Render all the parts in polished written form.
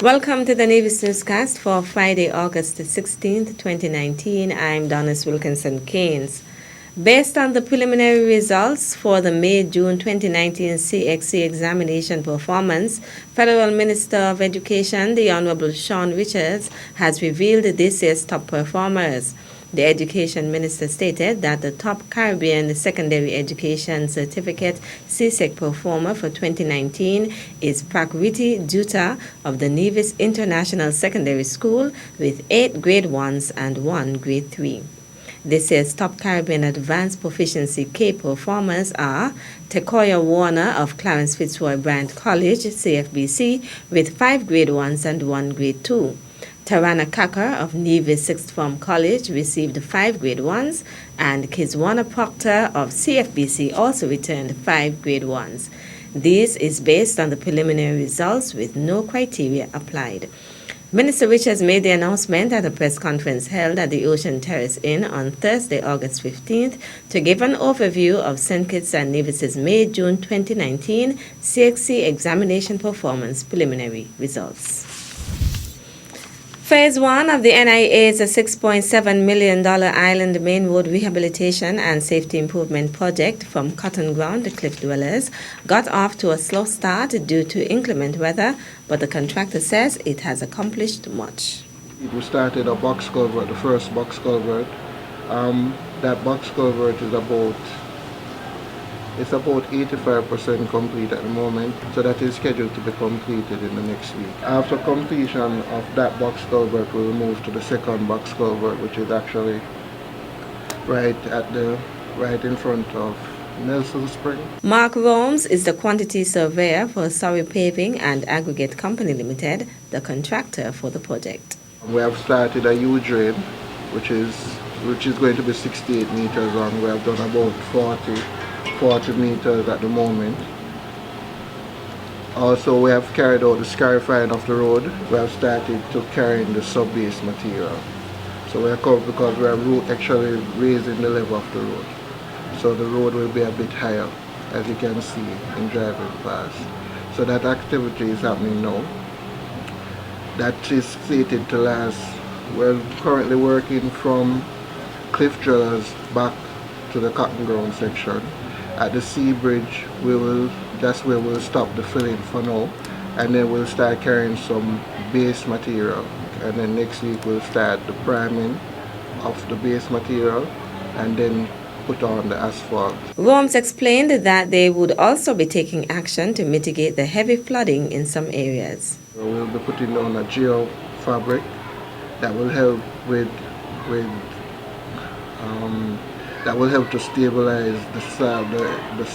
Welcome to the Nevis Newscast for Friday, August 16th, 2019. I'm Donis Wilkinson Keynes. Based on the preliminary results for the May-June 2019 CXC examination performance, Federal Minister of Education, the Honorable Sean Richards, has revealed this year's top performers. The Education Minister stated that the top Caribbean Secondary Education Certificate CSEC performer for 2019 is Prakriti Dutta of the Nevis International Secondary School with 8 Grade 1s and 1 Grade 3. This year's top Caribbean Advanced Proficiency K performers are Tekoya Warner of Clarence Fitzroy Bryant College, CFBC, with 5 Grade 1s and 1 Grade 2. Tarana Kakar of Nevis Sixth Form College received 5 Grade 1s, and Kizwana Proctor of CFBC also returned 5 Grade 1s. This is based on the preliminary results with no criteria applied. Minister Richards made the announcement at a press conference held at the Ocean Terrace Inn on Thursday, August 15th, to give an overview of St. Kitts and Nevis's May-June 2019 CXC examination performance preliminary results. Phase 1 of the NIA's $6.7 million Island Main Road Rehabilitation and Safety Improvement Project from Cotton Ground to Cliff Dwellers got off to a slow start due to inclement weather, but the contractor says it has accomplished much. We started a box culvert, the first box culvert. That box culvert is about 85% complete at the moment, so that is scheduled to be completed in the next week. After completion of that box culvert, we'll move to the second box culvert, which is actually right in front of Nelson Spring. Mark Romes is the quantity surveyor for Surrey Paving and Aggregate Company Limited, the contractor for the project. We have started a U-drain, which is going to be 68 meters long. We have done about 40 meters at the moment. Also, we have carried out the scarifying of the road. We have started to carry in the sub-base material. So we are covered because we are actually raising the level of the road. So the road will be a bit higher, as you can see in driving past. So that activity is happening now. That is slated to last. We're currently working from Cliff Dwellers back to the Cotton Ground section. At the Sea Bridge, that's where we'll stop the filling for now, and then we'll start carrying some base material, and then next week we'll start the priming of the base material and then put on the asphalt. Romes explained that they would also be taking action to mitigate the heavy flooding in some areas. We'll be putting on a geo fabric that will help that will help to stabilize the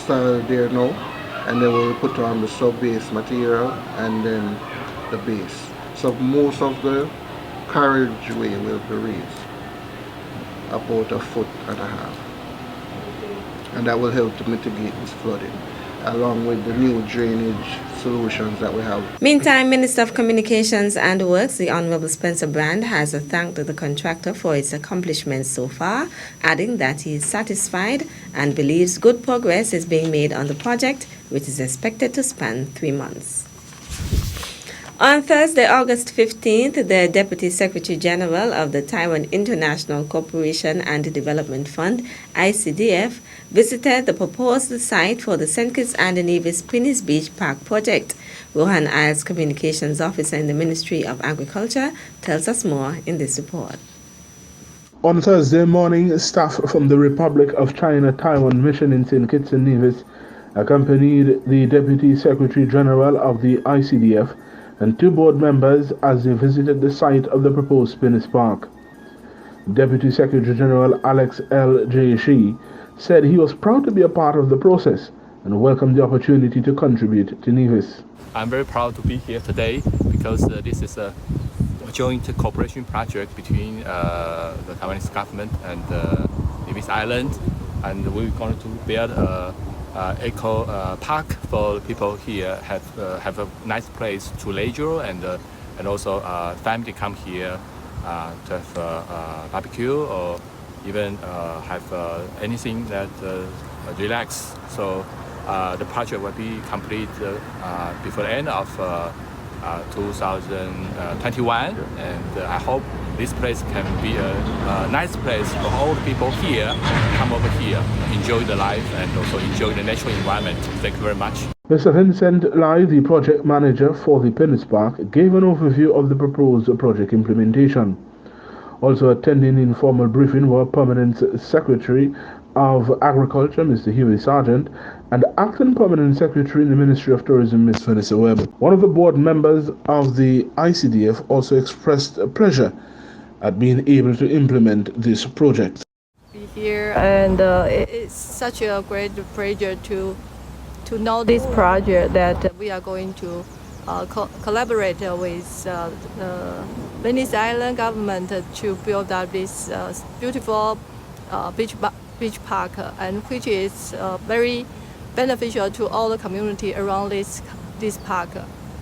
soil there now, and then we'll put on the sub-base material and then the base. So most of the carriageway will be raised about 1.5 feet, and that will help to mitigate this flooding, along with the new drainage solutions that we have. Meantime, Minister of Communications and Works, the Honorable Spencer Brand, has thanked the contractor for its accomplishments so far, adding that he is satisfied and believes good progress is being made on the project, which is expected to span 3 months. On Thursday, August 15th, the Deputy Secretary General of the Taiwan International Cooperation and Development Fund, ICDF, visited the proposed site for the St. Kitts and Nevis Pinneys Beach Park project. Rohan Isles, Communications Officer in the Ministry of Agriculture, tells us more in this report. On Thursday morning, staff from the Republic of China Taiwan Mission in St. Kitts and Nevis accompanied the Deputy Secretary General of the ICDF and 2 board members as they visited the site of the proposed Pinneys Park. Deputy Secretary General Alex L. J. Shi said he was proud to be a part of the process and welcomed the opportunity to contribute to Nevis. I'm very proud to be here today because this is a joint cooperation project between the Taiwanese government and Nevis Island, and we're going to build a eco park for people here have a nice place to leisure, and also family come here to have barbecue or even have anything that relax. So the project will be complete before the end of 2021, and I hope this place can be a nice place for all the people here come over here, enjoy the life and also enjoy the natural environment. Thank you very much. Mr. Vincent Lai, the project manager for the Pinneys Park, gave an overview of the proposed project implementation. Also attending the informal briefing were Permanent Secretary of Agriculture, Mr. Huey Sargent, and Acting Permanent Secretary in the Ministry of Tourism, Ms. Vanessa Webb. One of the board members of the ICDF also expressed pleasure at being able to implement this project. Be here, and it's such a great pleasure to know this project that we are going to collaborate with the Pinneys Island government to build up this beautiful beach park, and which is very beneficial to all the community around this park.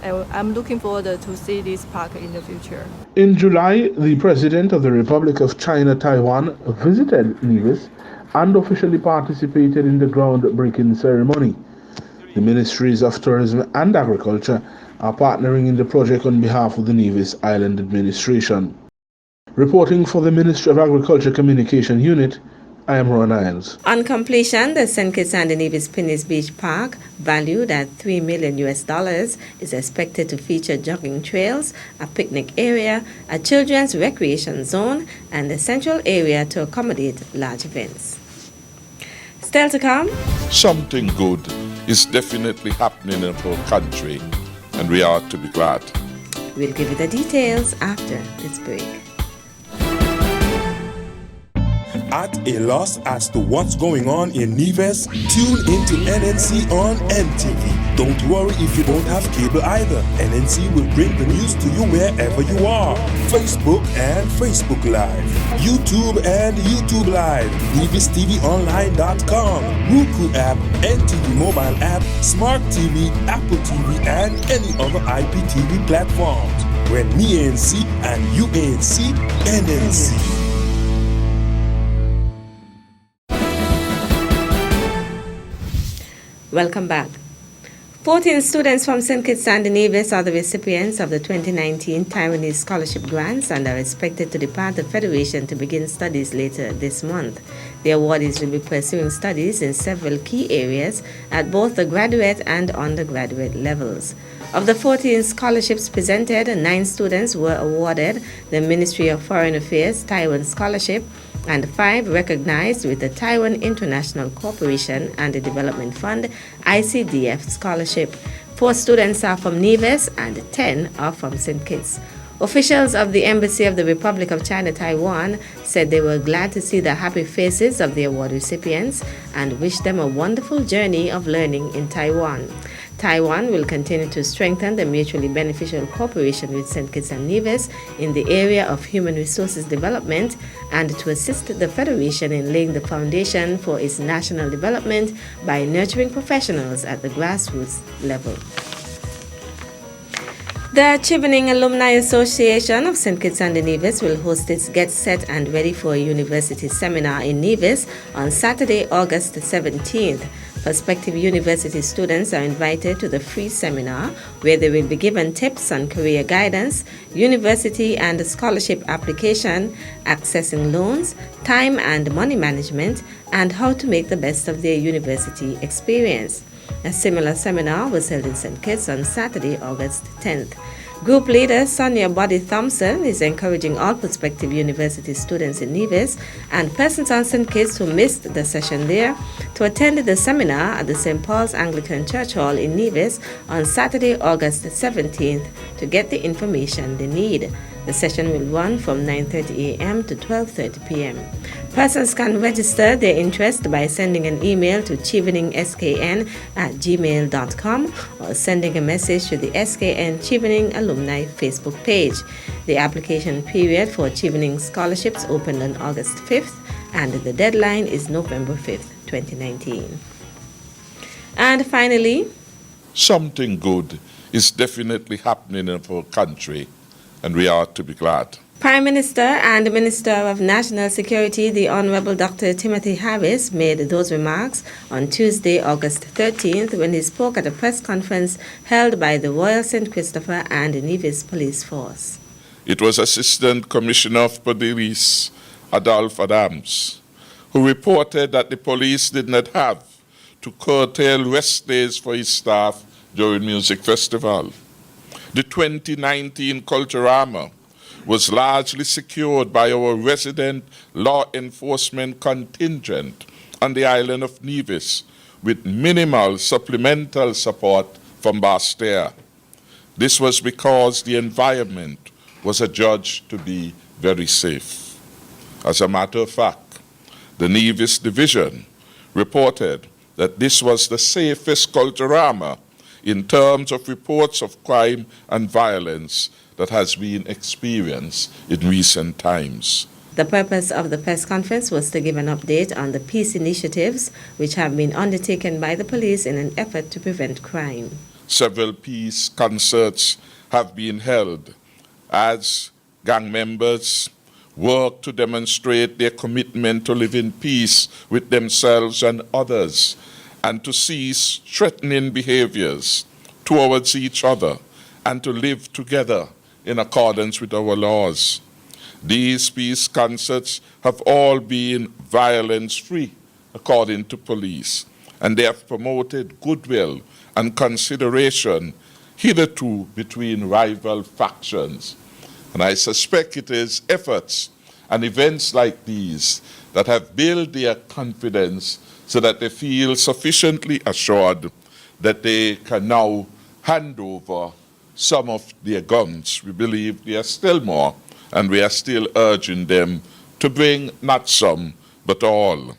And I'm looking forward to see this park in the future. In July, the President of the Republic of China, Taiwan, visited Nevis and officially participated in the groundbreaking ceremony. The Ministries of Tourism and Agriculture are partnering in the project on behalf of the Nevis Island Administration. Reporting for the Ministry of Agriculture Communication Unit, I am Ron Isles. On completion, the St. Kitts and Nevis Pinneys Beach Park, valued at $3 million, is expected to feature jogging trails, a picnic area, a children's recreation zone, and a central area to accommodate large events. Still to come, something good is definitely happening in our country, and we ought to be glad. We'll give you the details after this break. At a loss as to what's going on in Nevis? Tune into NNC on NTV. Don't worry if you don't have cable either. NNC will bring the news to you wherever you are. Facebook and Facebook Live. YouTube and YouTube Live. NevisTVOnline.com. Roku app, NTV mobile app, Smart TV, Apple TV, and any other IPTV platforms. When me ANC and you ANC, NNC. Welcome back. 14 students from St. Kitts and Nevis are the recipients of the 2019 Taiwanese scholarship grants and are expected to depart the Federation to begin studies later this month. The awardees will be pursuing studies in several key areas at both the graduate and undergraduate levels. Of the 14 scholarships presented, 9 students were awarded the Ministry of Foreign Affairs Taiwan Scholarship, and 5 recognized with the Taiwan International Cooperation and the Development Fund ICDF scholarship. 4 students are from Nevis and 10 are from St. Kitts. Officials of the Embassy of the Republic of China, Taiwan, said they were glad to see the happy faces of the award recipients and wished them a wonderful journey of learning in Taiwan. Taiwan will continue to strengthen the mutually beneficial cooperation with St. Kitts and Nevis in the area of human resources development and to assist the Federation in laying the foundation for its national development by nurturing professionals at the grassroots level. The Chevening Alumni Association of St. Kitts and Nevis will host its Get Set and Ready for a University seminar in Nevis on Saturday, August 17th. Prospective university students are invited to the free seminar where they will be given tips on career guidance, university and scholarship application, accessing loans, time and money management, and how to make the best of their university experience. A similar seminar was held in St. Kitts on Saturday, August 10th. Group leader Sonia Boddy Thompson is encouraging all prospective university students in Nevis and persons on St. Kitts who missed the session there to attend the seminar at the St. Paul's Anglican Church Hall in Nevis on Saturday, August 17th to get the information they need. The session will run from 9:30 a.m. to 12:30 p.m. Persons can register their interest by sending an email to cheveningskn@gmail.com or sending a message to the SKN Chevening Alumni Facebook page. The application period for Chevening scholarships opened on August 5th and the deadline is November 5th, 2019. And finally, something good is definitely happening in our country, and we ought to be glad. Prime Minister and Minister of National Security, the Honorable Dr. Timothy Harris, made those remarks on Tuesday, August 13th, when he spoke at a press conference held by the Royal St. Christopher and Nevis Police Force. It was Assistant Commissioner of Police, Adolph Adams, who reported that the police did not have to curtail rest days for his staff during Music Festival. The 2019 Culturama was largely secured by our resident law enforcement contingent on the island of Nevis, with minimal supplemental support from Bastere. This was because the environment was adjudged to be very safe. As a matter of fact, the Nevis Division reported that this was the safest Culturama in terms of reports of crime and violence that has been experienced in recent times. The purpose of the press conference was to give an update on the peace initiatives which have been undertaken by the police in an effort to prevent crime. Several peace concerts have been held as gang members work to demonstrate their commitment to live in peace with themselves and others, and to cease threatening behaviors towards each other, and to live together in accordance with our laws. These peace concerts have all been violence-free, according to police, and they have promoted goodwill and consideration hitherto between rival factions. And I suspect it is efforts and events like these that have built their confidence so that they feel sufficiently assured that they can now hand over some of their guns. We believe there are still more, and we are still urging them to bring not some, but all.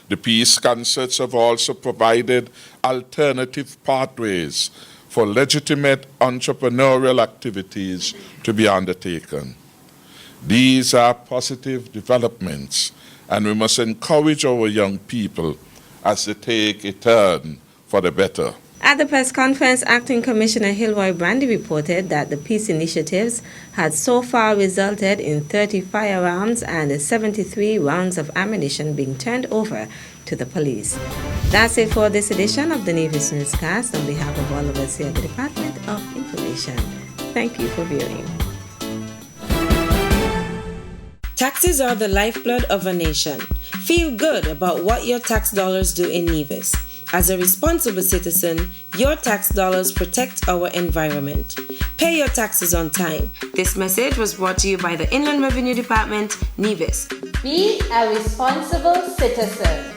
The peace concerts have also provided alternative pathways for legitimate entrepreneurial activities to be undertaken. These are positive developments, and we must encourage our young people as they take a turn for the better. At the press conference, Acting Commissioner Hilroy Brandy reported that the peace initiatives had so far resulted in 30 firearms and 73 rounds of ammunition being turned over to the police. That's it for this edition of the Nevis Newscast. On behalf of all of us here at the Department of Information, thank you for viewing. Taxes are the lifeblood of a nation. Feel good about what your tax dollars do in Nevis. As a responsible citizen, your tax dollars protect our environment. Pay your taxes on time. This message was brought to you by the Inland Revenue Department, Nevis. Be a responsible citizen.